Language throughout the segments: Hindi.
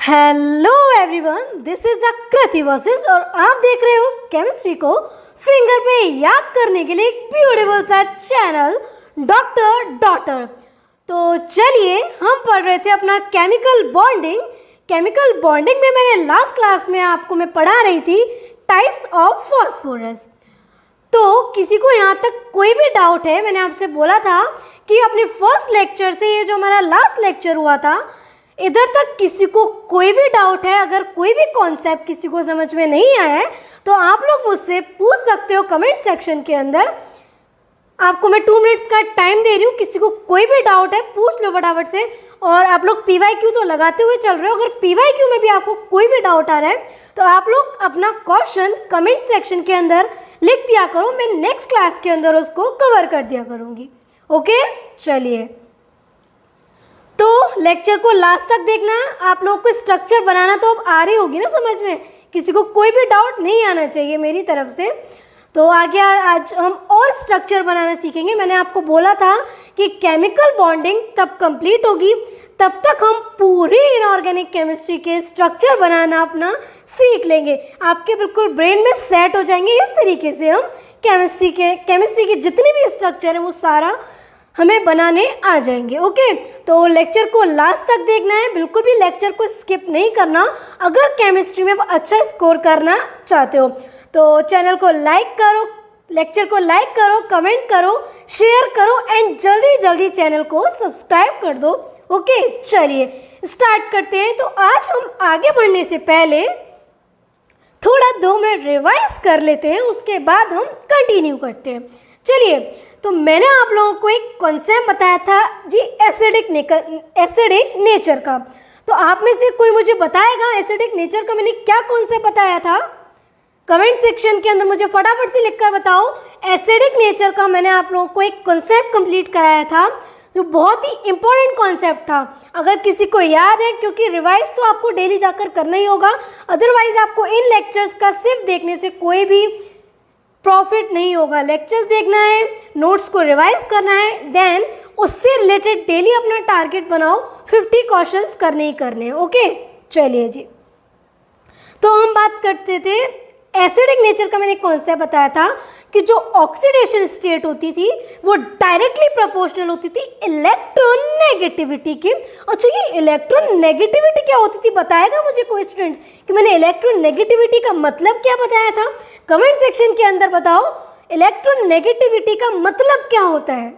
Hello everyone, this is Kriti versus और आप देख रहे हो केमिस्ट्री को फिंगर पे याद करने के लिए एक ब्यूटीफुल सा चैनल डॉक्टर डॉटर। तो चलिए, हम पढ़ रहे थे अपना केमिकल बॉन्डिंग। केमिकल बॉन्डिंग में मैंने लास्ट क्लास में आपको मैं पढ़ा रही थी टाइप्स ऑफ फॉस्फोरस। तो किसी को यहाँ तक कोई भी डाउट है? मैंने आपसे बोला था कि अपने फर्स्ट लेक्चर से ये जो हमारा लास्ट लेक्चर हुआ था, इधर तक किसी को कोई भी डाउट है, अगर कोई भी कॉन्सेप्ट किसी को समझ में नहीं आया है तो आप लोग मुझसे पूछ सकते हो कमेंट सेक्शन के अंदर। आपको मैं 2 मिनट्स का टाइम दे रही हूँ, किसी को कोई भी डाउट है पूछ लो फटाफट से। और आप लोग PYQ तो लगाते हुए चल रहे हो, अगर PYQ में भी आपको कोई भी डाउट आ रहा है तो आप लोग अपना क्वेश्चन कमेंट सेक्शन के अंदर लिख दिया करो, मैं नेक्स्ट क्लास के अंदर उसको कवर कर दिया करूँगी। ओके, चलिए, तो लेक्चर को लास्ट तक देखना है। आप लोगों को स्ट्रक्चर बनाना तो अब आ रही होगी ना समझ में, किसी को कोई भी डाउट नहीं आना चाहिए मेरी तरफ से। तो आगे आज हम और स्ट्रक्चर बनाना सीखेंगे। मैंने आपको बोला था कि केमिकल बॉन्डिंग तब कंप्लीट होगी, तब तक हम पूरी इनऑर्गेनिक केमिस्ट्री के स्ट्रक्चर बनाना अपना सीख लेंगे। आपके बिल्कुल ब्रेन में सेट हो जाएंगे। इस तरीके से हम केमिस्ट्री के जितने भी स्ट्रक्चर हैं वो सारा हमें बनाने आ जाएंगे। ओके, तो लेक्चर को लास्ट तक देखना है, बिल्कुल भी लेक्चर को स्किप नहीं करना अगर केमिस्ट्री में अच्छा स्कोर करना चाहते हो। तो चैनल को लाइक करो, लेक्चर को लाइक करो, कमेंट करो, शेयर करो एंड जल्दी जल्दी चैनल को सब्सक्राइब कर दो। ओके, चलिए स्टार्ट करते हैं। तो आज हम आगे बढ़ने से पहले थोड़ा 2 मिनट रिवाइज कर लेते हैं, उसके बाद हम कंटिन्यू करते हैं। चलिए, तो मैंने आप लोगों को एक कॉन्सेप्ट बताया था जी एसिडिक नेचर का। तो आप में से कोई मुझे बताएगा एसिडिक नेचर का मैंने क्या कॉन्सेप्ट बताया था? कमेंट सेक्शन के अंदर मुझे फटाफट से लिखकर बताओ। एसिडिक नेचर का मैंने आप लोगों को एक कॉन्सेप्ट कंप्लीट कराया था जो बहुत ही इंपॉर्टेंट कॉन्सेप्ट था। अगर किसी को याद है, क्योंकि रिवाइज तो आपको डेली जाकर करना ही होगा, अदरवाइज आपको इन लेक्चर्स का सिर्फ देखने से कोई भी प्रॉफिट नहीं होगा। लेक्चर्स देखना है, नोट्स को रिवाइज करना है, देन उससे रिलेटेड डेली अपना टारगेट बनाओ, 50 क्वेश्चंस करने ही करने हैं। ओके, चलिए जी, तो हम बात करते थे एसिडिक नेचर का। मैंने कॉन्सेप्ट बताया था कि जो ऑक्सीडेशन स्टेट होती थी वो डायरेक्टली प्रोपोर्शनल होती थी इलेक्ट्रॉन नेगेटिविटी की। अच्छा, ये इलेक्ट्रॉन नेगेटिविटी क्या होती थी बताएगा मुझे कोई स्टूडेंट्स कि मैंने इलेक्ट्रॉन नेगेटिविटी का मतलब क्या बताया था? कमेंट सेक्शन के अंदर बताओ इलेक्ट्रॉन नेगेटिविटी का मतलब क्या होता है।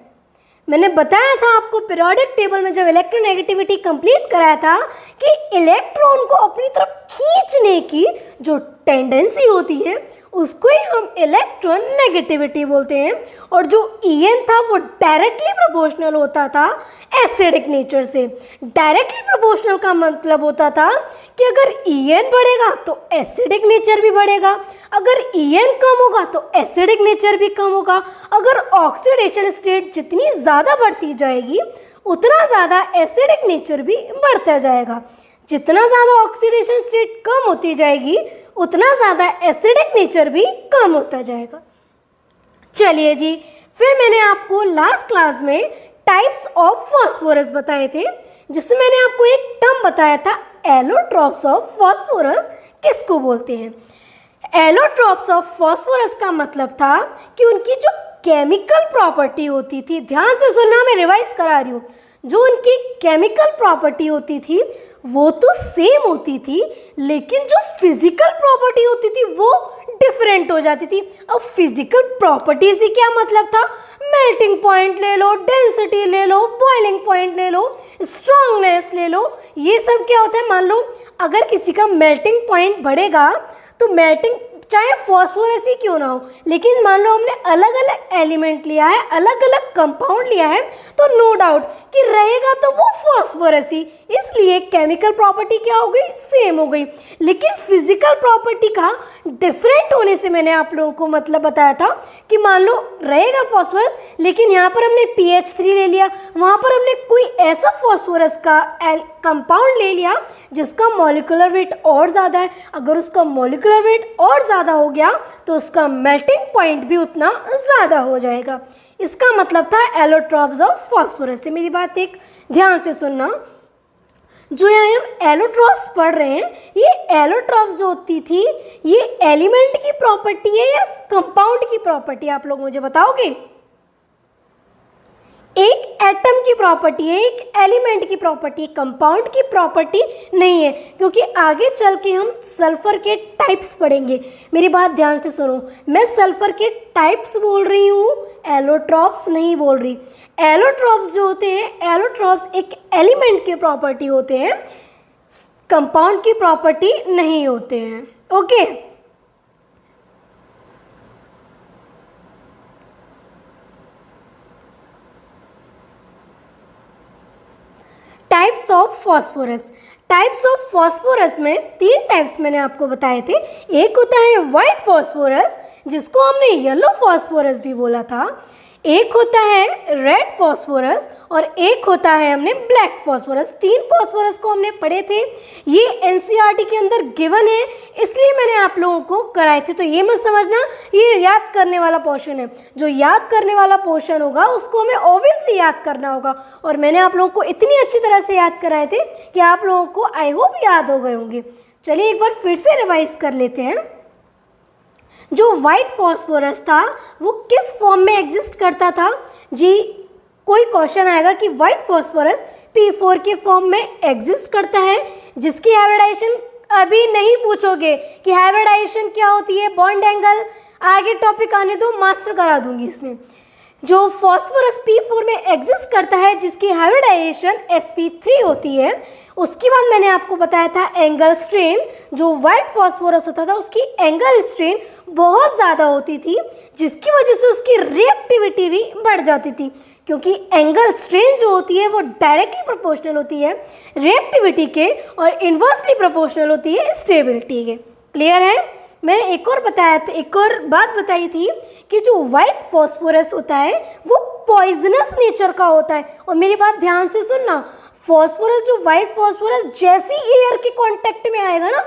मैंने बताया था आपको पीरियोडिक टेबल में जब इलेक्ट्रोनेगेटिविटी कंप्लीट कराया था कि इलेक्ट्रॉन को अपनी तरफ खींचने की जो टेंडेंसी होती है उसको ही हम इलेक्ट्रॉन नेगेटिविटी बोलते हैं। और जो En था वो डायरेक्टली प्रोपोर्शनल होता था एसिडिक नेचर से। डायरेक्टली प्रोपोर्शनल का मतलब होता था कि अगर En बढ़ेगा तो एसिडिक नेचर भी बढ़ेगा, अगर En कम होगा तो एसिडिक नेचर भी कम होगा। अगर ऑक्सीडेशन स्टेट जितनी ज़्यादा बढ़ती जाएगी उतना ज़्यादा एसिडिक नेचर भी बढ़ता जाएगा। जितना ज़्यादा ऑक्सीडेशन स्टेट कम होती जाएगी उतना ज़्यादा एसिडिक नेचर भी कम होता जाएगा। चलिए जी, फिर मैंने आपको लास्ट क्लास में टाइप्स ऑफ फॉस्फोरस बताए थे, जिसमें मैंने आपको एक टर्म बताया था एलोट्रॉप्स ऑफ फॉस्फोरस किसको बोलते हैं। एलोट्रॉप्स ऑफ फॉस्फोरस का मतलब था कि उनकी जो केमिकल प्रॉपर्टी होती थी, ध्यान से सुनना, मैं रिवाइज करा रही हूँ, जो उनकी केमिकल प्रॉपर्टी होती थी वो तो सेम होती थी, लेकिन जो फिजिकल प्रॉपर्टी होती थी वो डिफरेंट हो जाती थी। अब फिजिकल प्रॉपर्टी से क्या मतलब था? मेल्टिंग पॉइंट ले लो, डेंसिटी ले लो, बॉइलिंग पॉइंट ले लो, स्ट्रॉन्गनेस ले लो, ये सब क्या होता है? मान लो अगर किसी का मेल्टिंग पॉइंट बढ़ेगा तो मेल्टिंग, चाहे फॉस्फोरस ही क्यों ना हो, लेकिन मान लो हमने अलग अलग एलिमेंट लिया है, अलग अलग कंपाउंड लिया है, तो नो डाउट कि रहेगा तो वो फॉस्फोरस ही। इसलिए केमिकल प्रॉपर्टी क्या हो गई? सेम हो गई। लेकिन फिजिकल प्रॉपर्टी का डिफरेंट होने से मैंने आप लोगों को मतलब बताया था कि मान लो रहेगा फॉस्फोरस, लेकिन यहाँ पर हमने PH3 ले लिया, वहाँ पर हमने कोई ऐसा फॉस्फोरस का कंपाउंड ले लिया जिसका मॉलिक्यूलर वेट और ज़्यादा है। अगर उसका मॉलिक्यूलर वेट और ज़्यादा हो गया तो उसका मेल्टिंग पॉइंट भी उतना ज़्यादा हो जाएगा। इसका मतलब था एलोट्रॉप्स ऑफ फॉस्फोरस से। मेरी बात एक ध्यान से सुनना। जो यहाँ हम एलोट्रॉफ्स पढ़ रहे हैं, ये एलोट्रॉफ्स जो होती थी ये एलिमेंट की प्रॉपर्टी है या कंपाउंड की प्रॉपर्टी है, आप लोग मुझे बताओगे? एक एटम की प्रॉपर्टी है, एक एलिमेंट की प्रॉपर्टी है, कंपाउंड की प्रॉपर्टी नहीं है, क्योंकि आगे चल के हम सल्फर के टाइप्स पढ़ेंगे। मेरी बात ध्यान से सुनो, मैं सल्फर के टाइप्स बोल रही हूँ, एलोट्रॉफ्स नहीं बोल रही। एलोट्रॉफ्स जो होते हैं, एलोट्रॉफ्स एक एलिमेंट के प्रॉपर्टी होते हैं, कंपाउंड की प्रॉपर्टी नहीं होते हैं। Okay, types of phosphorus. Types of phosphorus में 3 टाइप्स मैंने आपको बताए थे। एक होता है वाइट फॉस्फोरस, जिसको हमने येलो फॉस्फोरस भी बोला था, एक होता है रेड फॉस्फोरस और एक होता है हमने ब्लैक फॉस्फोरस। 3 फॉस्फोरस को हमने पढ़े थे, ये एनसीईआरटी के अंदर गिवन है, इसलिए मैंने आप लोगों को कराए थे। तो ये मत समझना ये याद करने वाला पोर्शन है, जो याद करने वाला पोर्शन होगा उसको हमें ऑब्वियसली याद करना होगा, और मैंने आप लोगों को इतनी अच्छी तरह से याद कराए थे कि आप लोगों को आई होप याद हो गए होंगे। चलिए एक बार फिर से रिवाइज कर लेते हैं। जो वाइट फॉस्फोरस था वो किस फॉर्म में एग्जिस्ट करता था जी? कोई क्वेश्चन आएगा कि वाइट फॉस्फोरस P4 के फॉर्म में एग्जिस्ट करता है, जिसकी हाइब्रिडाइजेशन अभी नहीं पूछोगे कि हाइब्रिडाइजेशन क्या होती है, बॉन्ड एंगल, आगे टॉपिक आने दो, मास्टर करा दूंगी इसमें। जो फॉस्फोरस P4 में एग्जिस्ट करता है, जिसकी हाइब्रिडाइजेशन sp3 होती है, उसके बाद मैंने आपको बताया था एंगल स्ट्रेन। जो वाइट फॉस्फोरस होता था उसकी एंगल स्ट्रेन बहुत ज़्यादा होती थी, जिसकी वजह से उसकी रिएक्टिविटी भी बढ़ जाती थी, क्योंकि एंगल स्ट्रेन जो होती है वो डायरेक्टली प्रोपोर्शनल होती है रिएक्टिविटी के और इन्वर्सली प्रोपोर्शनल होती है स्टेबिलिटी के। क्लियर है? मैंने एक और बताया था, एक और बात बताई थी कि जो वाइट फॉस्फोरस होता है वो पॉइजनस नेचर का होता है। और मेरी बात ध्यान से सुनना, फॉस्फोरस जो वाइट फॉस्फोरस जैसी एयर के कांटेक्ट में आएगा ना,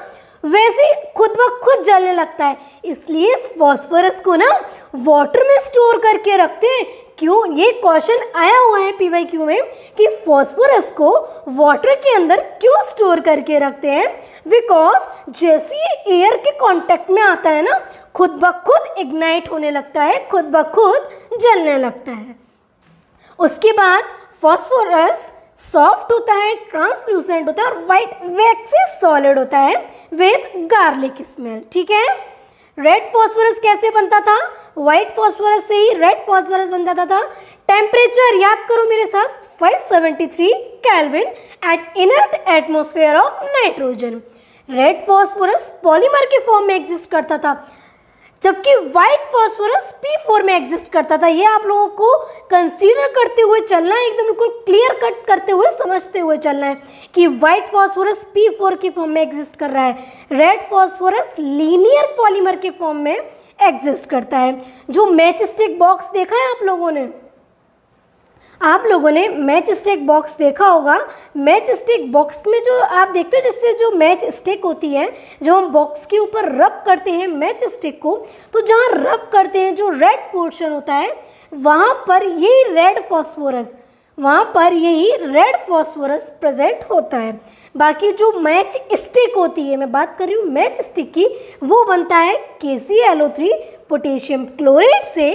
वैसे खुद ब खुद जलने लगता है। इसलिए इस फॉस्फोरस को ना वाटर में स्टोर करके रखते हैं। क्यों? ये क्वेश्चन आया हुआ है PYQ में कि फॉस्फोरस को वाटर के अंदर क्यों स्टोर करके रखते हैं? बिकॉज जैसे ये एयर के कांटेक्ट में आता है ना, खुद ब खुद इग्नाइट होने लगता है, खुद ब खुद जलने लगता है। उसके बाद फॉस्फोरस सॉफ्ट होता है, ट्रांसलूसेंट होता है और वाइट वैक्सी सॉलिड होता है विद गार्लिक स्मेल। ठीक है? रेड फॉस्फोरस कैसे बनता था? व्हाइट फॉस्फोरस से ही रेड फॉस्फोरस बन जाता था। टेम्परेचर याद करो मेरे साथ, 573 kelvin at inert atmosphere of nitrogen. Red phosphorus polymer के फॉर्म में एग्जिस्ट करता था, जबकि व्हाइट फॉस्फोरस P4 में एग्जिस्ट करता था। ये आप लोगों को कंसीडर करते हुए चलना है, एकदम बिल्कुल क्लियर कट करते हुए समझते हुए चलना है कि व्हाइट फॉस्फोरस P4 के फॉर्म में एग्जिस्ट कर रहा है, रेड फॉस्फोरस लीनियर पॉलीमर के फॉर्म में एग्जिस्ट करता है। जो मैच स्टिक बॉक्स देखा है आप लोगों ने मैच स्टिक बॉक्स देखा होगा। मैच स्टिक बॉक्स में जो आप देखते हो, जिससे जो मैच स्टिक होती है, जो हम बॉक्स के ऊपर रब करते हैं मैच स्टिक को, तो जहाँ रब करते हैं जो रेड पोर्शन होता है वहाँ पर यही रेड फॉस्फोरस प्रेजेंट होता है। बाकी जो मैच स्टिक होती है, मैं बात कर रही हूँ मैच स्टिक की, वो बनता है KClO3 पोटेशियम क्लोराइड से,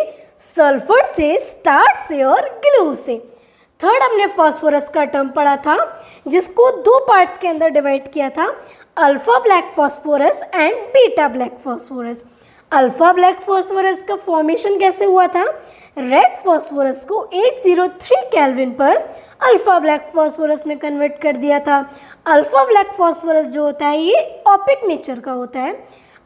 सल्फर से, स्टार्च से और ग्लू से। थर्ड हमने फॉस्फोरस का टर्म पढ़ा था, जिसको 2 पार्ट्स के अंदर डिवाइड किया था, alpha black phosphorus and beta black phosphorus. Alpha black phosphorus का फॉर्मेशन कैसे हुआ था? रेड फॉस्फोरस को 803 केल्विन पर अल्फा ब्लैक फॉस्फोरस में कन्वर्ट कर दिया था। अल्फा ब्लैक फॉस्फोरस जो होता है ये ओपेक नेचर का होता है।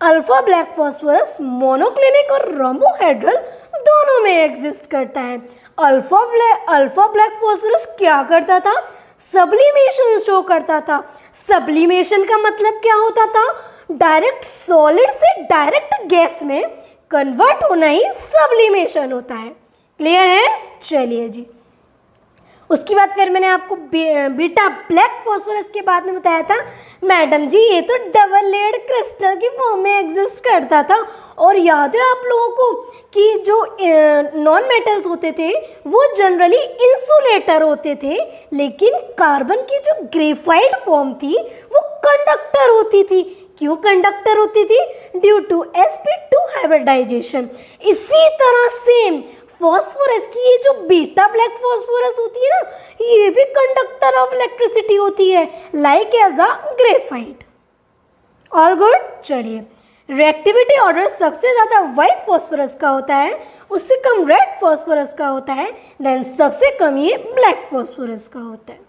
अल्फा ब्लैक फॉस्फोरस मोनोक्लिनिक और रोम्बोहेड्रल दोनों में एग्जिस्ट करता है। अल्फा ब्लैक फॉस्फोरस क्या करता था? सब्लिमेशन शो करता था। सब्लिमेशन का मतलब क्या होता था? डायरेक्ट सॉलिड से डायरेक्ट गैस में कन्वर्ट होना ही सब्लिमेशन होता है। क्लियर है? चलिए जी, उसके बाद फिर मैंने आपको बीटा ब्लैक फॉस्फोरस के बाद में बताया था मैडम जी ये तो डबल लेयर्ड क्रिस्टल की फॉर्म में एग्जिस्ट करता था। और याद है आप लोगों को कि जो नॉन मेटल्स होते थे वो जनरली इंसुलेटर होते थे, लेकिन कार्बन की जो ग्रेफाइट फॉर्म थी वो कंडक्टर होती थी। क्यों कंडक्टर होती थी? Due to sp2 hybridization. इसी तरह सेम फॉस्फोरस की ये जो बीटा ब्लैक फॉस्फोरस होती है ना, ये भी कंडक्टर ऑफ इलेक्ट्रिसिटी होती है, like as a graphite. All good. चलिए, रिएक्टिविटी ऑर्डर सबसे ज़्यादा वाइट फॉस्फोरस का होता है, उससे कम रेड फॉस्फोरस का होता है, देन सबसे कम ये ब्लैक फॉस्फोरस का होता है।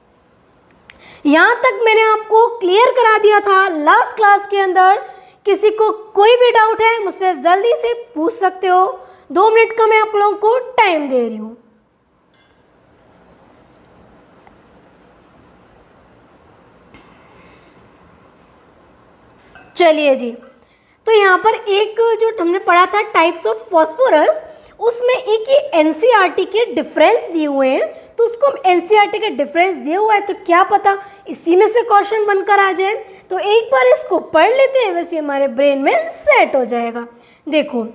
यहाँ तक मैंने आपको क्लियर करा दिया था लास्ट क्लास के अंदर। किसी को कोई भी डाउट है मुझसे जल्दी से पूछ सकते हो। 2 मिनट का मैं आप लोगों को टाइम दे रही हूँ। चलिए जी, तो यहाँ पर एक जो हमने पढ़ा था टाइप्स ऑफ फॉस्फोरस, उसमें एक ये एनसीईआरटी के डिफरेंस दिए हुए हैं, तो उसको हम एनसीईआरटी के डिफरेंस दिए हुआ है तो क्या पता इसी में से क्वेश्चन बनकर आ जाए। तो एक बार इसको पढ़ लेते हैं, वैसे हमारे ब्रेन में सेट हो जाएगा। देखो,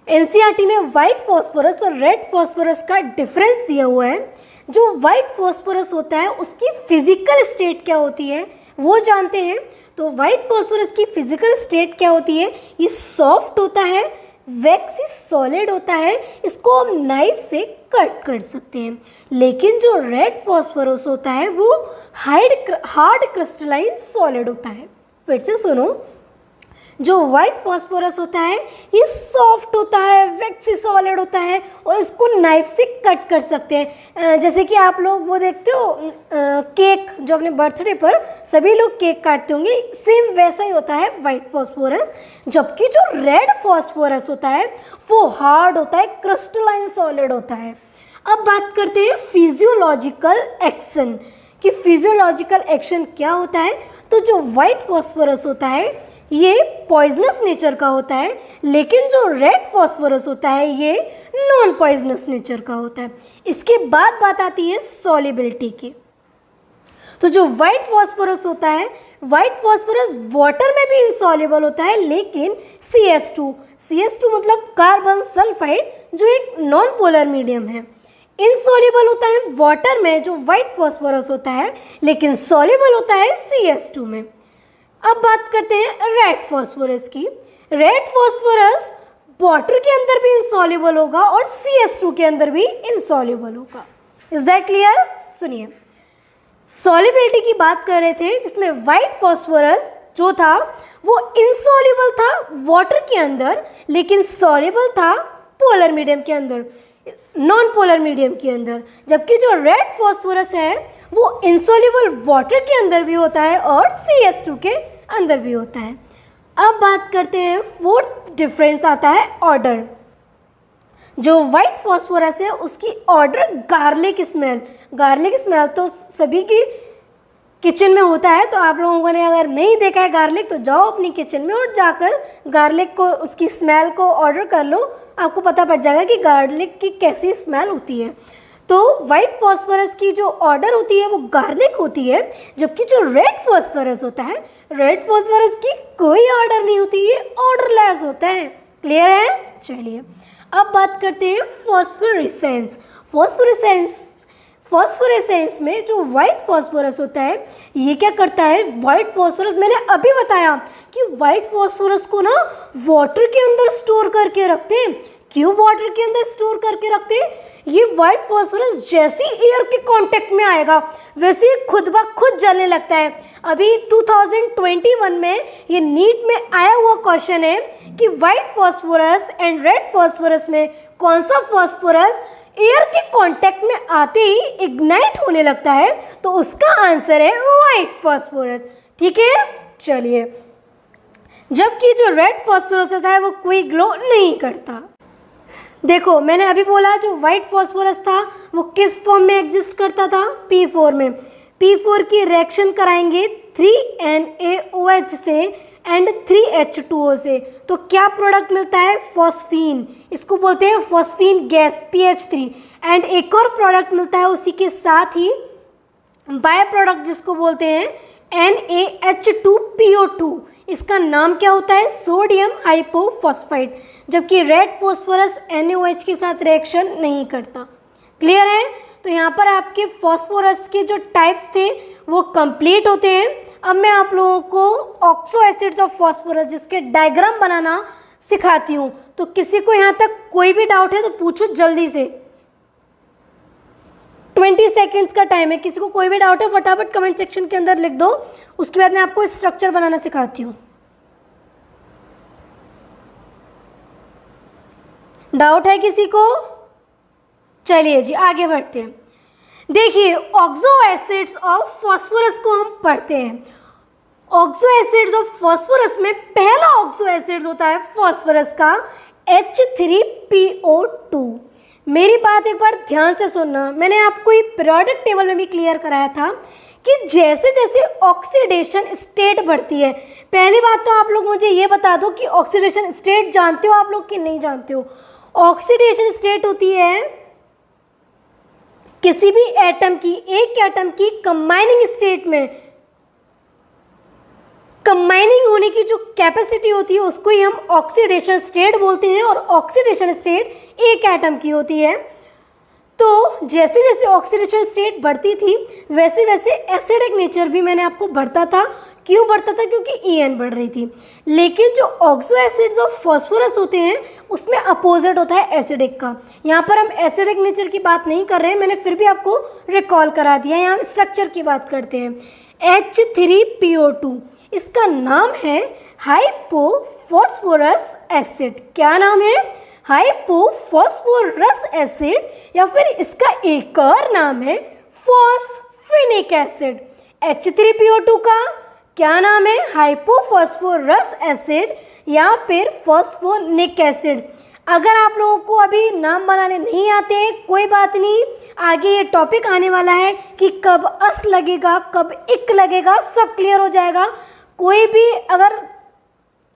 एनसीईआरटी में वाइट फॉस्फोरस और रेड फॉस्फोरस का डिफरेंस दिया हुआ है। जो वाइट फॉस्फोरस होता है उसकी फिजिकल स्टेट क्या होती है वो जानते हैं। तो वाइट फॉस्फोरस की फिजिकल स्टेट क्या होती है? ये सॉफ्ट होता है, वैक्सी सॉलिड होता है, इसको हम नाइफ से कट कर सकते हैं। लेकिन जो रेड फॉस्फोरस होता है वो हार्ड क्रिस्टलाइन सॉलिड होता है। फिर से सुनो, जो वाइट फॉस्फोरस होता है ये सॉफ्ट होता है, वैक्सी सॉलिड होता है और इसको नाइफ से कट कर सकते हैं। जैसे कि आप लोग वो देखते हो केक, जो अपने बर्थडे पर सभी लोग केक काटते होंगे, सेम वैसा ही होता है वाइट फॉस्फोरस। जबकि जो रेड फॉस्फोरस होता है वो हार्ड होता है, क्रिस्टलाइन सॉलिड होता है। अब बात करते हैं फिजियोलॉजिकल एक्शन कि फिजियोलॉजिकल एक्शन क्या होता है। तो जो वाइट फॉस्फोरस होता है ये पॉइजनस नेचर का होता है, लेकिन जो रेड फॉस्फोरस होता है ये नॉन पॉइजनस नेचर का होता है। इसके बाद बात आती है सॉल्युबिलिटी की। तो जो वाइट फॉस्फोरस होता है, वाइट फॉस्फोरस वाटर में भी इनसॉल्युबल होता है, लेकिन CH2 मतलब कार्बन सल्फाइड, जो एक नॉन पोलर मीडियम है, इनसॉल्युबल होता है वाटर में जो वाइट फॉस्फोरस होता है, लेकिन सॉल्युबल होता है CH2 में। अब बात करते हैं रेड फॉस्फोरस की। रेड फॉस्फोरस वाटर के अंदर भी इनसॉल्युबल होगा और CH2 के अंदर भी इनसॉल्युबल होगा। Is that clear? सुनिए, सॉल्युबिलिटी की बात कर रहे थे, जिसमें वाइट फॉस्फोरस जो था वो इनसॉल्युबल था वाटर के अंदर, लेकिन सॉल्युबल था पोलर मीडियम के अंदर, नॉन पोलर मीडियम के अंदर। जबकि जो रेड फॉस्फोरस है वो इनसॉल्युबल वाटर के अंदर भी होता है और CH2 के अंदर भी होता है। अब बात करते हैं, फोर्थ डिफरेंस आता है ऑर्डर। जो वाइट फॉस्फोरस है उसकी ऑर्डर गार्लिक स्मेल तो सभी की किचन में होता है। तो आप लोगों ने अगर नहीं देखा है गार्लिक तो जाओ अपनी किचन में और जाकर गार्लिक को, उसकी स्मेल को ऑर्डर कर लो, आपको पता पड़ जाएगा कि गार्लिक की कैसी स्मेल होती है। तो वाइट फॉस्फोरस की जो ऑर्डर होती है वो गार्लिक होती है, जबकि जो रेड फॉस्फोरस होता है, रेड फॉस्फोरस की कोई ऑर्डर नहीं होती, ये ऑर्डरलेस होता है। क्लियर है? चलिए, अब बात करते हैं फॉस्फोरेसेंस में जो वाइट फॉस्फोरस होता है ये क्या करता है? वाइट फॉस्फोरस, मैंने अभी बताया कि वाइट फॉस्फोरस को ना वाटर के अंदर स्टोर करके रखते हैं। क्यों वाटर के अंदर स्टोर करके रखते हैं? ये वाइट फॉस्फोरस जैसे एयर के कांटेक्ट में आएगा वैसे ही खुद ब खुद जलने लगता है। अभी 2021 में ये नीट में आया हुआ क्वेश्चन है कि white phosphorus and red phosphorus में कौन सा फॉस्फोरस एयर के कांटेक्ट में आते ही इग्नाइट होने लगता है? तो उसका आंसर है वाइट फॉस्फोरस। ठीक है? चलिए, जबकि जो रेड फॉस्फोरस होता है वो कोई ग्लो नहीं करता। देखो, मैंने अभी बोला जो वाइट फॉस्फोरस था वो किस फॉर्म में एग्जिस्ट करता था? P4 में। P4 की रिएक्शन कराएंगे 3NaOH से एंड 3H2O से, तो क्या प्रोडक्ट मिलता है? फॉस्फीन। इसको बोलते हैं फॉस्फीन गैस, PH3। एंड एक और प्रोडक्ट मिलता है उसी के साथ ही, बाय प्रोडक्ट जिसको बोलते हैं NaH2PO2। इसका नाम क्या होता है? सोडियम हाइपोफॉस्फाइड। जबकि रेड फॉस्फोरस NaOH के साथ रिएक्शन नहीं करता। क्लियर है? तो यहाँ पर आपके फॉस्फोरस के जो टाइप्स थे वो कंप्लीट होते हैं। अब मैं आप लोगों को ऑक्सो एसिड्स ऑफ फॉस्फोरस जिसके डायग्राम बनाना सिखाती हूँ। तो किसी को यहाँ तक कोई भी डाउट है तो पूछो जल्दी से, 20 सेकेंड्स का टाइम है। किसी को कोई भी डाउट है फटाफट कमेंट सेक्शन के अंदर लिख दो, उसके बाद मैं आपको स्ट्रक्चर बनाना सिखाती हूँ। डाउट है किसी को? चलिए जी आगे बढ़ते हैं। देखिए ऑक्सो एसिड्स ऑफ फॉस्फोरस को हम पढ़ते हैं। ऑक्सो एसिड्स ऑफ फॉस्फोरस में पहला ऑक्सो एसिड होता है फॉस्फोरस का H3PO2। मेरी बात एक बार ध्यान से सुनना, मैंने आपको ये पीरियोडिक टेबल में भी क्लियर कराया था कि जैसे जैसे ऑक्सीडेशन स्टेट बढ़ती है, पहली बात तो आप लोग मुझे ये बता दो कि ऑक्सीडेशन स्टेट जानते हो आप लोग कि नहीं जानते हो? ऑक्सीडेशन स्टेट होती है किसी भी एटम की, एक एटम की कंबाइनिंग स्टेट में, कंबाइनिंग होने की जो कैपेसिटी होती है उसको ही हम ऑक्सीडेशन स्टेट बोलते हैं। और ऑक्सीडेशन स्टेट एक एटम की होती है। तो जैसे जैसे ऑक्सीडेशन स्टेट बढ़ती थी वैसे वैसे एसिडिक नेचर भी मैंने आपको बढ़ता था। क्यों बढ़ता था? क्योंकि EN बढ़ रही थी। लेकिन जो ऑक्सो एसिड्स ऑफ फॉस्फोरस होते हैं उसमें अपोजिट होता है एसिडिक का। यहाँ पर हम एसिडिक नेचर की बात नहीं कर रहे हैं, मैंने फिर भी आपको रिकॉल करा दिया। यहाँ हम स्ट्रक्चर की बात करते हैं। H3PO2 इसका नाम है हाइपोफॉस्फोरस एसिड। क्या नाम है? हाइपोफॉस्फोरस एसिड, या फिर इसका एक और नाम है फॉस्फेनिक एसिड। H3PO2 का क्या नाम है? हाइपोफॉस्फोरस एसिड या फिर फॉस्फोनिक एसिड। अगर आप लोगों को अभी नाम बनाने नहीं आते हैं कोई बात नहीं, आगे ये टॉपिक आने वाला है कि कब अस लगेगा कब इक लगेगा, सब क्लियर हो जाएगा। कोई भी अगर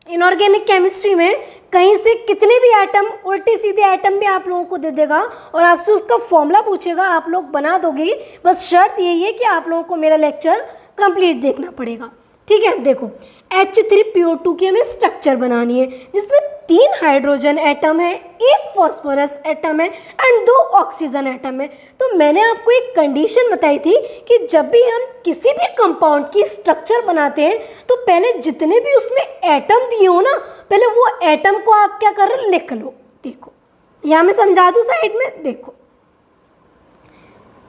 इनऑर्गेनिक केमिस्ट्री में कहीं से कितने भी एटम, उल्टे सीधे एटम भी आप लोगों को दे देगा और आपसे उसका फॉर्मूला पूछेगा, आप लोग बना दोगे। बस शर्त यही है कि आप लोगों को मेरा लेक्चर कंप्लीट देखना पड़ेगा। ठीक है, देखो H3PO2 की हमें स्ट्रक्चर बनानी है जिसमें 3 हाइड्रोजन एटम है, 1 फॉस्फोरस एटम है एंड 2 ऑक्सीजन एटम है। तो मैंने आपको एक कंडीशन बताई थी कि जब भी हम किसी भी कंपाउंड की स्ट्रक्चर बनाते हैं तो पहले जितने भी उसमें एटम दिए हो ना, पहले वो एटम को आप क्या कर रहे हो, लिख लो। देखो यहाँ मैं समझा दूँ साइड में, देखो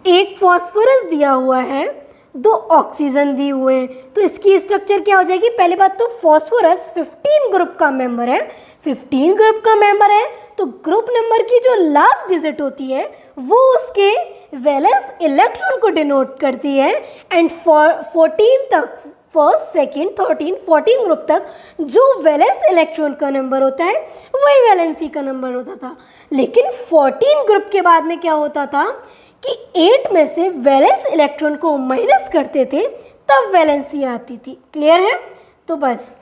1 फॉस्फोरस दिया हुआ है, 2 ऑक्सीजन दिए हुए हैं। तो इसकी स्ट्रक्चर क्या हो जाएगी? पहली बात तो फॉस्फोरस 15 ग्रुप का मेंबर है। 15 ग्रुप का मेंबर है तो ग्रुप नंबर की जो लास्ट डिजिट होती है वो उसके वैलेंस इलेक्ट्रॉन को डिनोट करती है। एंड 14 तक, फर्स्ट सेकेंड 13 14 ग्रुप तक जो वैलेंस इलेक्ट्रॉन का नंबर होता है वही वैलेंसी का नंबर होता था। लेकिन 14 ग्रुप के बाद में क्या होता था कि 8 में से वैलेंस इलेक्ट्रॉन को माइनस करते थे तब वैलेंसी आती थी। क्लियर है? तो बस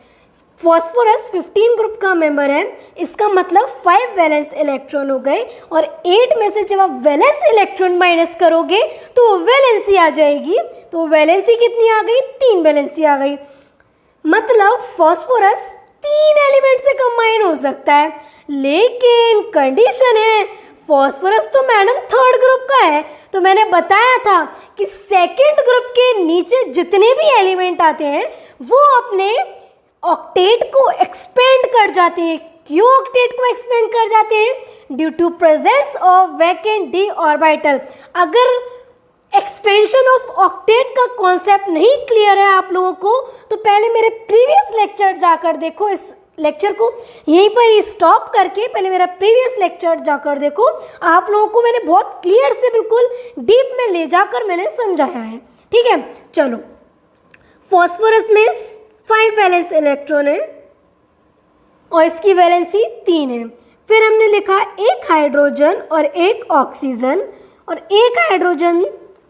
फॉस्फोरस 15 ग्रुप का मेंबर है, इसका मतलब 5 वैलेंस इलेक्ट्रॉन हो गए और 8 में से जब आप वैलेंस इलेक्ट्रॉन माइनस करोगे तो वैलेंसी आ जाएगी। तो वैलेंसी कितनी आ गई? 3 वैलेंसी आ गई। मतलब फॉस्फोरस 3 एलिमेंट से कंबाइन हो सकता है। लेकिन कंडीशन है फॉस्फोरस तो मैडम 3rd ग्रुप का है। तो मैंने बताया था कि 2nd ग्रुप के नीचे जितने भी एलिमेंट आते हैं वो अपने ऑक्टेट को एक्सपेंड कर जाते हैं। क्यों ऑक्टेट को एक्सपेंड कर जाते हैं? Due to presence of vacant d orbital. अगर एक्सपेंशन ऑफ ऑक्टेट का कॉन्सेप्ट नहीं क्लियर है आप लोगों को तो पहले मेरे प्रीवियस लेक्चर जाकर देखो। इस लेक्चर को यहीं पर ही स्टॉप करके पहले मेरा प्रीवियस लेक्चर जाकर देखो। आप लोगों को मैंने बहुत क्लियर से बिल्कुल डीप में ले जाकर मैंने समझाया है। ठीक है, चलो फॉस्फोरस में 5 वैलेंस इलेक्ट्रॉन है और इसकी वैलेंसी 3 है। फिर हमने लिखा 1 हाइड्रोजन और 1 ऑक्सीजन, और 1 हाइड्रोजन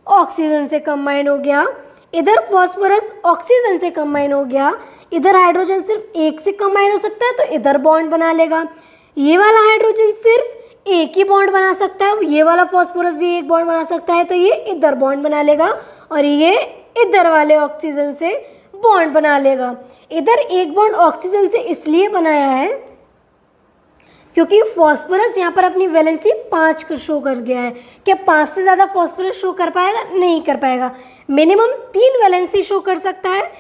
ऑक्सीजन से कंबाइन हो गया, इधर फॉस्फोरस ऑक्सीजन से कंबाइन हो गया, इधर हाइड्रोजन सिर्फ 1 से कंबाइन हो सकता है तो इधर बॉन्ड बना लेगा। ये वाला हाइड्रोजन सिर्फ एक ही बॉन्ड बना सकता है, ये वाला फॉस्फोरस भी एक बॉन्ड बना सकता है, तो ये इधर बॉन्ड बना लेगा और ये इधर वाले ऑक्सीजन से बॉन्ड बना लेगा। इधर एक बॉन्ड ऑक्सीजन से इसलिए बनाया है क्योंकि फॉस्फोरस यहाँ पर अपनी वैलेंसी 5 का शो कर गया है। क्या 5 से ज़्यादा फॉस्फोरस शो कर पाएगा? नहीं कर पाएगा। मिनिमम 3 वैलेंसी शो कर सकता है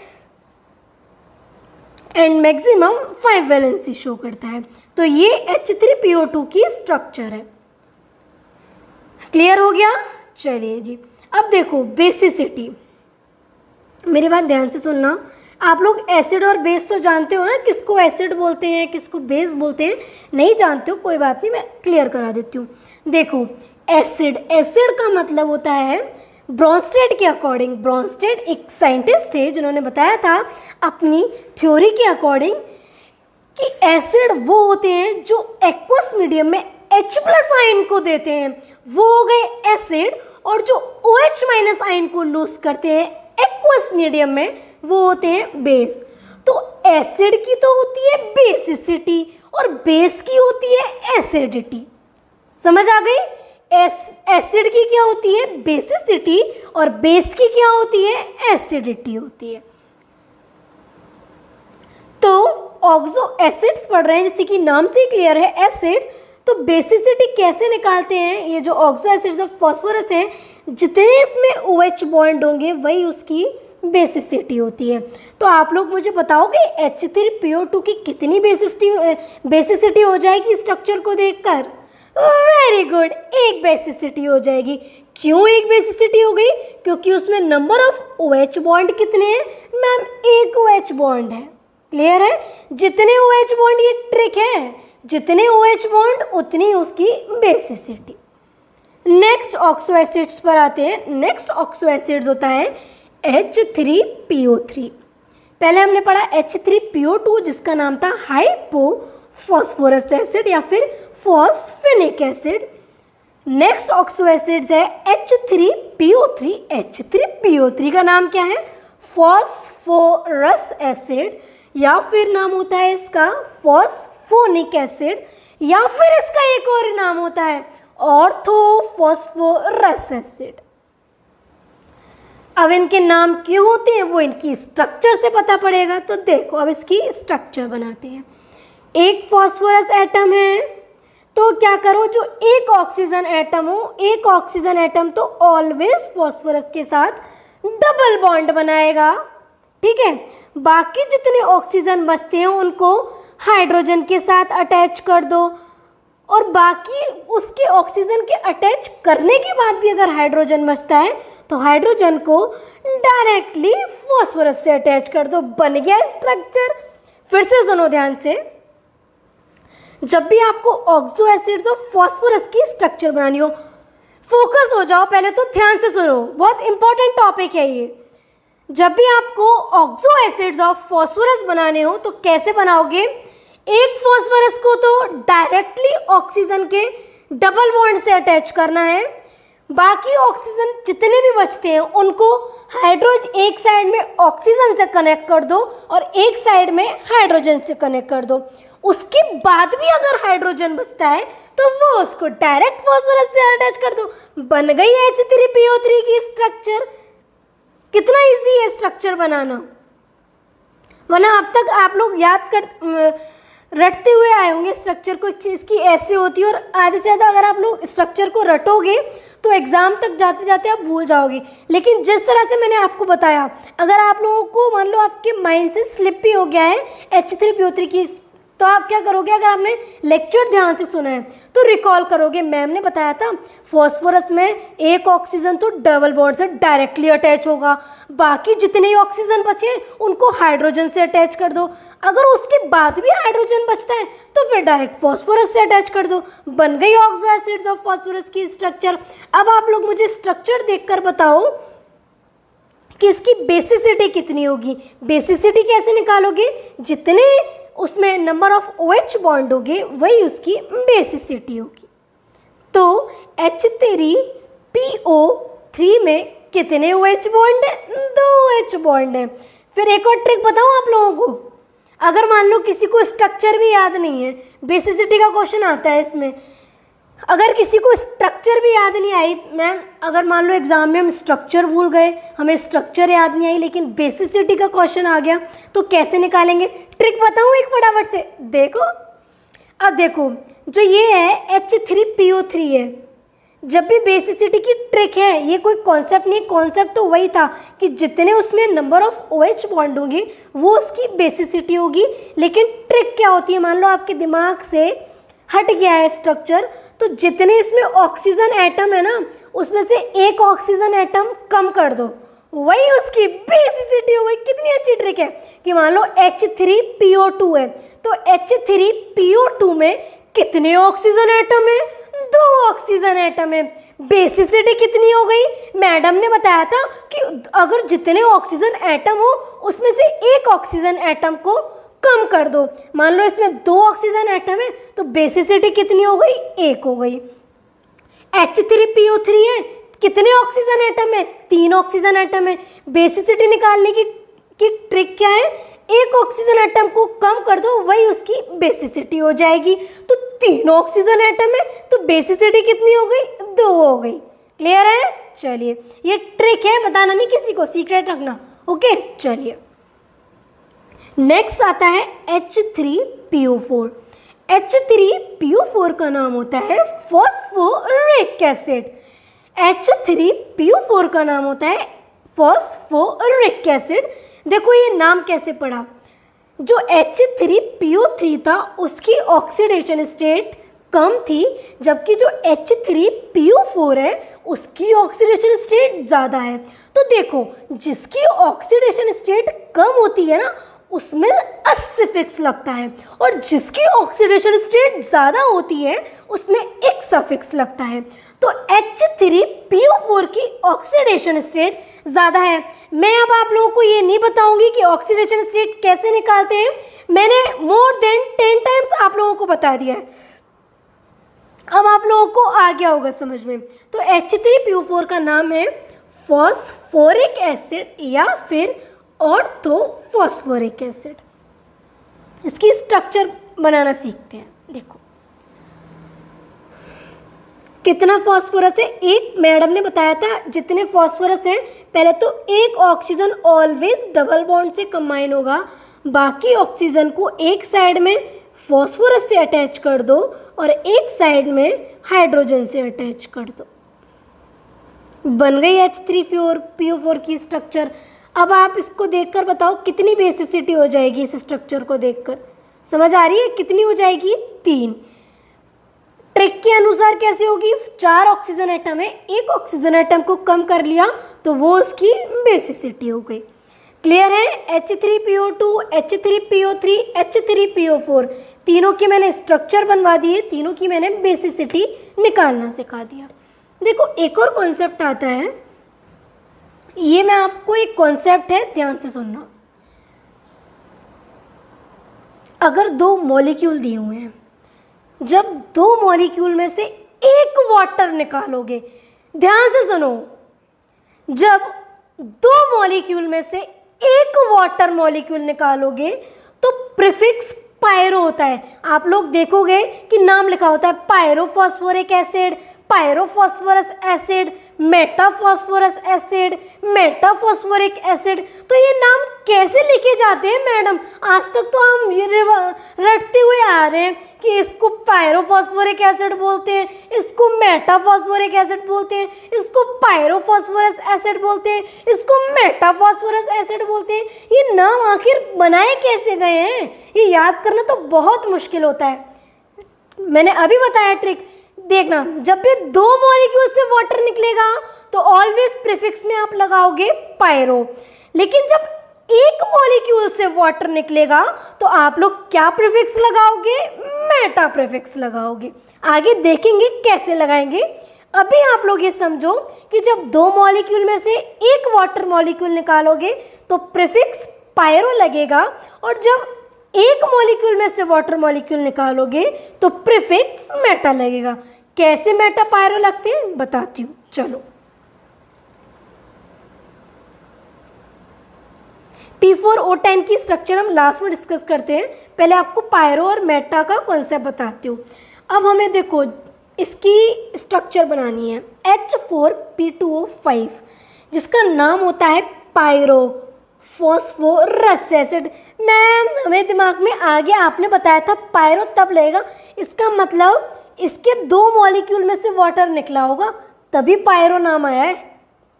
एंड मैक्सिमम 5 वैलेंसी शो करता है। तो ये H3PO2 की स्ट्रक्चर है। क्लियर हो गया? चलिए जी, अब देखो बेसिसिटी। मेरी बात ध्यान से सुनना। आप लोग एसिड और बेस तो जानते हो ना, किसको एसिड बोलते हैं किसको बेस बोलते हैं। नहीं जानते हो कोई बात नहीं, मैं क्लियर करा देती हूँ। देखो एसिड, एसिड का मतलब होता है ब्रॉन्स्टेड के अकॉर्डिंग, ब्रॉन्स्टेड एक साइंटिस्ट थे जिन्होंने बताया था अपनी थ्योरी के अकॉर्डिंग कि एसिड वो होते हैं जो एक्वस मीडियम में H+ आयन को देते हैं, वो हो गए एसिड, और जो OH- आयन को लूज करते हैं एक्वस मीडियम में वो होते हैं बेस। तो एसिड की तो होती है बेसिसिटी और बेस की होती है एसिडिटी। समझ आ गई? एसिड की क्या होती है? बेसिसिटी, और बेस की क्या होती है? एसिडिटी होती है। तो ऑक्सो एसिड्स पढ़ रहे हैं, जैसे कि नाम से ही क्लियर है एसिड्स, तो बेसिसिटी कैसे निकालते हैं? ये जो ऑक्सो एसिड्स ऑफ फॉस्फोरस हैं, जितने इसमें OH बॉन्ड होंगे वही उसकी बेसिसिटी होती है। तो आप लोग मुझे बताओगे H3PO2 की कितनी बेसिसिटी हो जाएगी स्ट्रक्चर को देखकर? वेरी गुड, एक बेसिसिटी हो जाएगी। क्यों एक बेसिसिटी हो गई? क्योंकि उसमें नंबर ऑफ OH बॉन्ड कितने हैं? मैम एक OH बॉन्ड है। क्लियर है? जितने OH बॉन्ड, ये ट्रिक है, जितने OH बॉन्ड उतनी उसकी बेसिसिटी। नेक्स्ट ऑक्सो एसिड्स पर आते हैं। नेक्स्ट ऑक्सो एसिड्स होता है H3PO3। पहले हमने पढ़ा H3PO2 जिसका नाम था हाइपोफॉस्फोरस एसिड या फिर फॉस्फेनिक एसिड। नेक्स्ट ऑक्सो एसिड्स है H3PO3। H3PO3 का नाम क्या है? फॉस्फोरस एसिड, या फिर नाम होता है इसका फॉस्फोनिक एसिड, या फिर इसका एक और नाम होता है ऑर्थोफॉस्फोरस एसिड। अब इनके नाम क्यों होते हैं वो इनकी स्ट्रक्चर से पता पड़ेगा। तो देखो अब इसकी स्ट्रक्चर बनाते हैं। एक फॉस्फोरस एटम है, तो क्या करो, जो एक ऑक्सीजन एटम हो, एक ऑक्सीजन एटम तो ऑलवेज फॉस्फोरस के साथ डबल बॉन्ड बनाएगा। ठीक है, बाकी जितने ऑक्सीजन बचते हैं उनको हाइड्रोजन के साथ अटैच कर दो, और बाकी उसके ऑक्सीजन के अटैच करने के बाद भी अगर हाइड्रोजन बचता है तो हाइड्रोजन को डायरेक्टली फॉस्फोरस से अटैच कर दो। बन गया स्ट्रक्चर। फिर से सुनो ध्यान से। जब भी आपको ऑक्सो एसिड्स और फॉस्फोरस की स्ट्रक्चर बनानी हो, फोकस हो जाओ, पहले तो ध्यान से सुनो, बहुत इंपॉर्टेंट टॉपिक है ये। जब भी आपको ऑक्सो एसिड्स और फॉस्फोरस बनाने हो तो कैसे बनाओगे? एक फॉस्फोरस को तो डायरेक्टली ऑक्सीजन के डबल बॉन्ड से अटैच करना है, बाकी ऑक्सीजन जितने भी बचते हैं उनको हाइड्रोजन एक साइड में ऑक्सीजन से कनेक्ट कर दो और एक साइड में हाइड्रोजन से कनेक्ट कर दो। उसके बाद भी अगर हाइड्रोजन बचता है तो वो उसको डायरेक्ट फॉस्फोरस से अटैच कर दो। बन गई H3PO3 की स्ट्रक्चर। कितना इजी है स्ट्रक्चर बनाना, वरना अब तक आप लोग याद कर रटते हुए आए होंगे स्ट्रक्चर को, चीज़ की ऐसे होती है। और आधे से ज़्यादा अगर आप लोग स्ट्रक्चर को रटोगे तो एग्ज़ाम तक जाते जाते आप भूल जाओगे। लेकिन जिस तरह से मैंने आपको बताया, अगर आप लोगों को मान लो आपके माइंड से स्लिप भी हो गया है H3PO3 की, तो आप क्या करोगे? अगर आपने लेक्चर ध्यान से सुना है तो रिकॉल करोगे। मैम ने बताया था फॉस्फोरस में एक ऑक्सीजन तो डबल बॉन्ड से डायरेक्टली अटैच होगा, बाकी जितने ही ऑक्सीजन बचे उनको हाइड्रोजन से अटैच कर दो। अगर उसके बाद भी हाइड्रोजन बचता है तो फिर डायरेक्ट फॉस्फोरस से अटैच कर दो। बन गई ऑक्सो एसिड्स ऑफ फॉस्फोरस की स्ट्रक्चर। अब आप लोग मुझे स्ट्रक्चर देखकर बताओ कि इसकी बेसिसिटी कितनी होगी। बेसिसिटी कैसे निकालोगे? जितने उसमें नंबर ऑफ OH बॉन्ड होंगे वही उसकी बेसिसिटी होगी। तो H3PO3 में कितने OH बॉन्ड है? 2 OH बॉन्ड है। फिर एक और ट्रिक बताऊं आप लोगों को। अगर मान लो किसी को स्ट्रक्चर भी याद नहीं है, बेसिसिटी का क्वेश्चन आता है इसमें, अगर किसी को स्ट्रक्चर भी याद नहीं आई मैम, अगर मान लो एग्जाम में हम स्ट्रक्चर भूल गए, हमें स्ट्रक्चर याद नहीं आई लेकिन बेसिसिटी का क्वेश्चन आ गया तो कैसे निकालेंगे? ट्रिक बताऊँ एक फटाफट से, देखो। अब देखो जो ये है H3PO3 है, जब भी बेसिसिटी की ट्रिक है, ये कोई कॉन्सेप्ट नहीं, कॉन्सेप्ट तो वही था कि जितने उसमें नंबर ऑफ OH बॉन्ड होंगे वो उसकी बेसिसिटी होगी। लेकिन ट्रिक क्या होती है, मान लो आपके दिमाग से हट गया है स्ट्रक्चर, तो जितने इसमें ऑक्सीजन एटम है ना, उसमें से एक ऑक्सीजन एटम कम कर दो, वही उसकी बेसिसिटी हो गई। कितनी अच्छी ट्रिक है कि मान लो H3PO2 है, तो H3PO2 में कितने ऑक्सीजन एटम है? 2 ऑक्सीजन एटम है। बेसिसिटी कितनी हो गई? मैडम ने बताया था कि अगर जितने ऑक्सीजन एटम हो उसमें से एक ऑक्सीजन एटम को कम कर दो। मान लो इसमें 2 ऑक्सीजन एटम है तो बेसिसिटी कितनी हो गई? 1 हो गई। H3PO3 है, कितने ऑक्सीजन एटम है? 3 ऑक्सीजन एटम है। बेसिसिटी निकालने की ट्रिक क्या है? एक ऑक्सीजन एटम को कम कर दो, वही उसकी बेसिसिटी हो जाएगी। तो 3 ऑक्सीजन एटम है तो बेसिसिटी कितनी हो गई? 2 हो गई। क्लियर है? चलिए, ये ट्रिक है, बताना नहीं किसी को, सीक्रेट रखना। ओके, चलिए नेक्स्ट आता है H3PO4। H3PO4 का नाम होता है फॉस्फोरिक एसिड। H3PO4 का नाम होता है फॉस्फोरिक एसिड। देखो ये नाम कैसे पड़ा, जो H3PO3 था उसकी ऑक्सीडेशन स्टेट कम थी, जबकि जो H3PO4 है उसकी ऑक्सीडेशन स्टेट ज़्यादा है। तो देखो जिसकी ऑक्सीडेशन स्टेट कम होती है ना, उसमें अस सफिक्स लगता है, और जिसकी ऑक्सीडेशन स्टेट ज़्यादा होती है उसमें एक सफिक्स लगता है। तो H3PO4 की ऑक्सीडेशन स्टेट ज़्यादा है। मैं अब आप लोगों को ये नहीं बताऊंगी कि ऑक्सीडेशन स्टेट कैसे निकालते हैं, मैंने मोर देन 10 टाइम्स आप लोगों को बता दिया है, अब आप लोगों को आ गया होगा समझ में। तो H3PO4 का नाम है फॉस्फोरिक एसिड या फिर ऑर्थोफॉस्फोरिक एसिड। इसकी स्ट्रक्चर बनाना सीखते हैं। देखो कितना फॉस्फोरस है, एक मैडम ने बताया था जितने फॉस्फोरस हैं, पहले तो एक ऑक्सीजन ऑलवेज डबल बॉन्ड से कंबाइन होगा, बाकी ऑक्सीजन को एक साइड में फॉस्फोरस से अटैच कर दो और एक साइड में हाइड्रोजन से अटैच कर दो। बन गई H3PO4 की स्ट्रक्चर। अब आप इसको देखकर बताओ कितनी बेसिसिटी हो जाएगी इस स्ट्रक्चर को देखकर, समझ आ रही है? कितनी हो जाएगी? 3। ट्रिक के अनुसार कैसे होगी? 4 ऑक्सीजन एटम है, एक ऑक्सीजन एटम को कम कर लिया तो वो उसकी बेसिसिटी हो गई। क्लियर है? H3PO2, H3PO3, H3PO4 तीनों की मैंने स्ट्रक्चर बनवा दिए, तीनों की मैंने बेसिसिटी निकालना सिखा दिया। देखो एक और कॉन्सेप्ट आता है, ये मैं आपको एक कॉन्सेप्ट है, ध्यान से सुनना। अगर 2 मॉलिक्यूल दिए हुए हैं, जब 2 मॉलिक्यूल में से एक वाटर निकालोगे, ध्यान से सुनो, जब 2 मॉलिक्यूल में से एक वाटर मॉलिक्यूल निकालोगे तो प्रीफिक्स पायरो होता है। आप लोग देखोगे कि नाम लिखा होता है pyrophosphoric acid, pyrophosphorous acid, metaphosphorous acid, metaphosphoric acid. तो ये नाम कैसे लिखे जाते हैं मैडम? आज तक तो हम ये रटते हुए आ रहे हैं कि इसको पायरोफॉस्फोरिक एसिड बोलते हैं, इसको मेटाफॉस्फोरिक एसिड बोलते हैं, इसको पायरोफॉस्फोरस एसिड बोलते हैं, इसको मेटाफॉस्फोरस एसिड बोलते हैं। ये नाम आखिर बनाए कैसे गए हैं, ये याद करना तो बहुत मुश्किल होता है। मैंने अभी बताया ट्रिक, देखना जब भी 2 मॉलिक्यूल से वाटर निकलेगा तो ऑलवेज प्रीफिक्स में आप लगाओगे पायरो, लेकिन जब एक मॉलिक्यूल से वाटर निकलेगा तो आप लोग क्या प्रीफिक्स लगाओगे? मेटा प्रीफिक्स लगाओगे। आगे देखेंगे कैसे लगाएंगे। अभी आप लोग ये समझो कि जब 2 मॉलिक्यूल में से एक वाटर मॉलिक्यूल निकालोगे तो प्रीफिक्स पायरो लगेगा, और जब एक मॉलिक्यूल में से वाटर मॉलिक्यूल निकालोगे तो प्रीफिक्स मेटा लगेगा। कैसे मेटा पायरो लगते हैं बताती हूँ, चलो। P4O10 की स्ट्रक्चर हम लास्ट में डिस्कस करते हैं, पहले आपको पायरो और मेटा का कॉन्सेप्ट बताती हूँ। अब हमें देखो इसकी स्ट्रक्चर बनानी है H4P2O5, जिसका नाम होता है पायरो फॉस्फोरस एसिड। मैम हमें दिमाग में आ गया, आपने बताया था पायरो तब लगेगा, इसका मतलब इसके 2 मॉलिक्यूल में से वाटर निकला होगा तभी पायरो नाम आया है।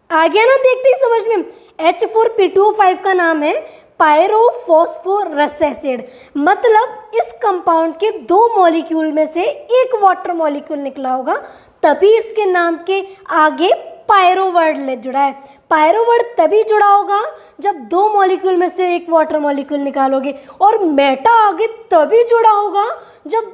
आ गया ना देखते ही समझ में। H4P2O5 का नाम है पायरोफॉस्फोरस एसिड, मतलब इस कंपाउंड के 2 मॉलिक्यूल में से एक वाटर मॉलिक्यूल निकला होगा तभी इसके नाम के आगे पायरो वर्ड जुड़ा है। पायरो वर्ड तभी जुड़ा होगा जब 2 मॉलिक्यूल में से एक वाटर मॉलिक्यूल निकालोगे, और मेटा आगे तभी जुड़ा होगा जब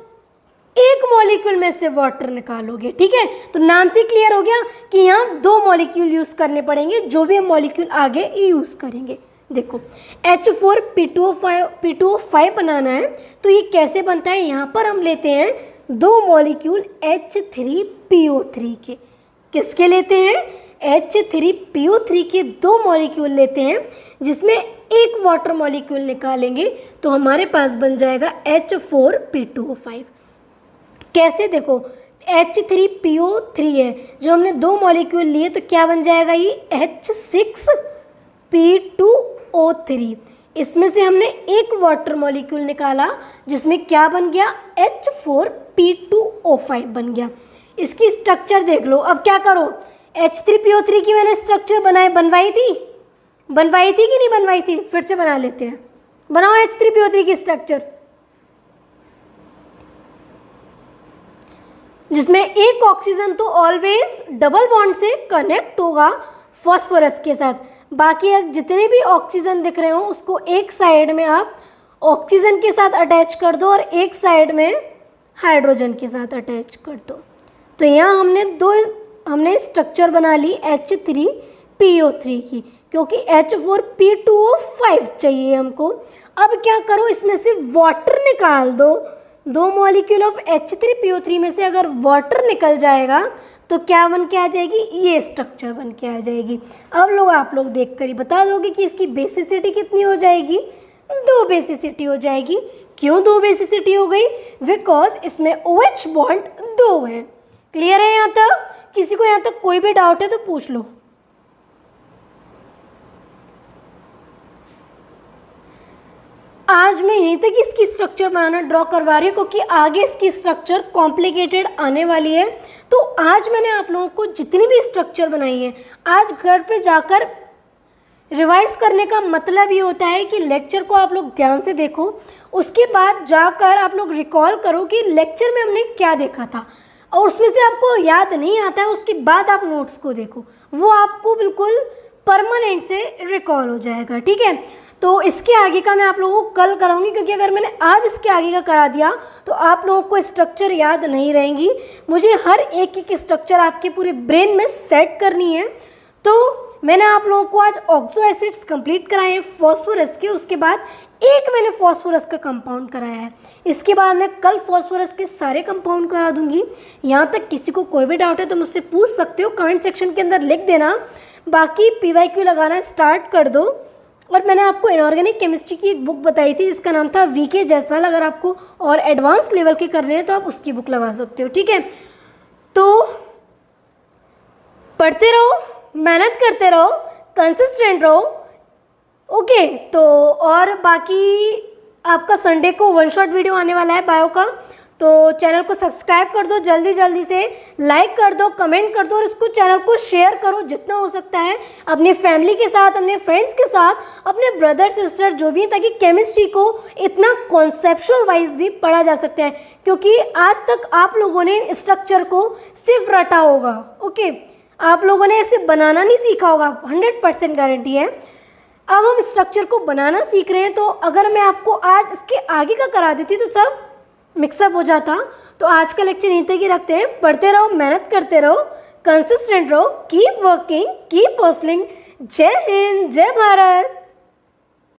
एक मॉलिक्यूल में से वाटर निकालोगे। ठीक है, तो नाम से क्लियर हो गया कि यहाँ 2 मॉलिक्यूल यूज़ करने पड़ेंगे, जो भी हम मॉलिक्यूल आगे यूज़ करेंगे। देखो H4P2O5 बनाना है तो ये कैसे बनता है, यहाँ पर हम लेते हैं 2 मॉलिक्यूल H3PO3 के। किसके लेते हैं? H3PO3 के 2 मॉलिक्यूल लेते हैं, जिसमें एक वाटर मॉलिक्यूल निकालेंगे तो हमारे पास बन जाएगा H4P2O5। कैसे? देखो H3PO3 है, जो हमने 2 मॉलिक्यूल लिए तो क्या बन जाएगा ये H6P2O3। इसमें से हमने एक वाटर मॉलिक्यूल निकाला जिसमें क्या बन गया, H4P2O5 बन गया। इसकी स्ट्रक्चर देख लो। अब क्या करो, H3PO3 की मैंने स्ट्रक्चर बनवाई थी कि नहीं बनवाई थी, फिर से बना लेते हैं। बनाओ H3PO3 की स्ट्रक्चर, जिसमें एक ऑक्सीजन तो ऑलवेज डबल बॉन्ड से कनेक्ट होगा फॉस्फोरस के साथ, बाकी जितने भी ऑक्सीजन दिख रहे हो उसको एक साइड में आप ऑक्सीजन के साथ अटैच कर दो और एक साइड में हाइड्रोजन के साथ अटैच कर दो। तो यहाँ हमने स्ट्रक्चर बना ली H3PO3 की, क्योंकि H4P2O5 चाहिए हमको। अब क्या करो, इसमें से वाटर निकाल दो। 2 मॉलिक्यूल ऑफ H3PO3 में से अगर वाटर निकल जाएगा तो क्या बन के आ जाएगी, ये स्ट्रक्चर बन के आ जाएगी। अब आप लोग देख कर ही बता दोगे कि इसकी बेसिसिटी कितनी हो जाएगी, 2 बेसिसिटी हो जाएगी। क्यों 2 बेसिसिटी हो गई? बिकॉज इसमें OH बॉन्ड 2 है। क्लियर है यहाँ तक? किसी को यहाँ तक कोई भी डाउट है तो पूछ लो। आज मैं यहीं तक इसकी स्ट्रक्चर बनाना ड्रॉ करवा रही हूँ, क्योंकि आगे इसकी स्ट्रक्चर कॉम्प्लिकेटेड आने वाली है। तो आज मैंने आप लोगों को जितनी भी स्ट्रक्चर बनाई है, आज घर पे जाकर रिवाइज करने का मतलब ये होता है कि लेक्चर को आप लोग ध्यान से देखो, उसके बाद जाकर आप लोग रिकॉल करो कि लेक्चर में हमने क्या देखा था, और उसमें से आपको याद नहीं आता है उसके बाद आप नोट्स को देखो, वो आपको बिल्कुल परमानेंट से रिकॉल हो जाएगा। ठीक है, तो इसके आगे का मैं आप लोगों को कल कराऊंगी, क्योंकि अगर मैंने आज इसके आगे का करा दिया तो आप लोगों को स्ट्रक्चर याद नहीं रहेंगी। मुझे हर एक स्ट्रक्चर आपके पूरे ब्रेन में सेट करनी है। तो मैंने आप लोगों को आज ऑक्सो एसिड्स कंप्लीट कराए हैं फॉस्फोरस के, उसके बाद एक मैंने फॉस्फोरस का कंपाउंड कराया है। इसके बाद मैं कल फॉस्फोरस के सारे कंपाउंड करा दूंगी। यहाँ तक किसी को कोई भी डाउट है तो मुझसे पूछ सकते हो, कमेंट सेक्शन के अंदर लिख देना। बाकी PYQ लगाना स्टार्ट कर दो। और मैंने आपको इनऑर्गेनिक केमिस्ट्री की एक बुक बताई थी जिसका नाम था VK जायसवाल। अगर आपको और एडवांस लेवल के करने हैं तो आप उसकी बुक लगा सकते हो। ठीक है, तो पढ़ते रहो, मेहनत करते रहो, कंसिस्टेंट रहो। ओके, तो और बाकी आपका संडे को 1 शॉट वीडियो आने वाला है बायो का, तो चैनल को सब्सक्राइब कर दो, जल्दी से लाइक कर दो, कमेंट कर दो, और इसको चैनल को शेयर करो जितना हो सकता है अपनी फैमिली के साथ, अपने फ्रेंड्स के साथ, अपने ब्रदर सिस्टर जो भी, ताकि केमिस्ट्री को इतना कॉन्सेप्चुअल वाइज भी पढ़ा जा सकता है। क्योंकि आज तक आप लोगों ने स्ट्रक्चर को सिर्फ रटा होगा। ओके, आप लोगों ने ऐसे बनाना नहीं सीखा होगा, 100% गारंटी है। अब हम स्ट्रक्चर को बनाना सीख रहे हैं, तो अगर मैं आपको आज इसके आगे का करा देती तो सब मिक्सअप हो जाता। तो आज का लेक्चर यहीं तक ही रखते हैं। पढ़ते रहो, मेहनत करते रहो, कंसिस्टेंट रहो, कीप वर्किंग, कीप हसलिंग। जय हिंद, जय भारत।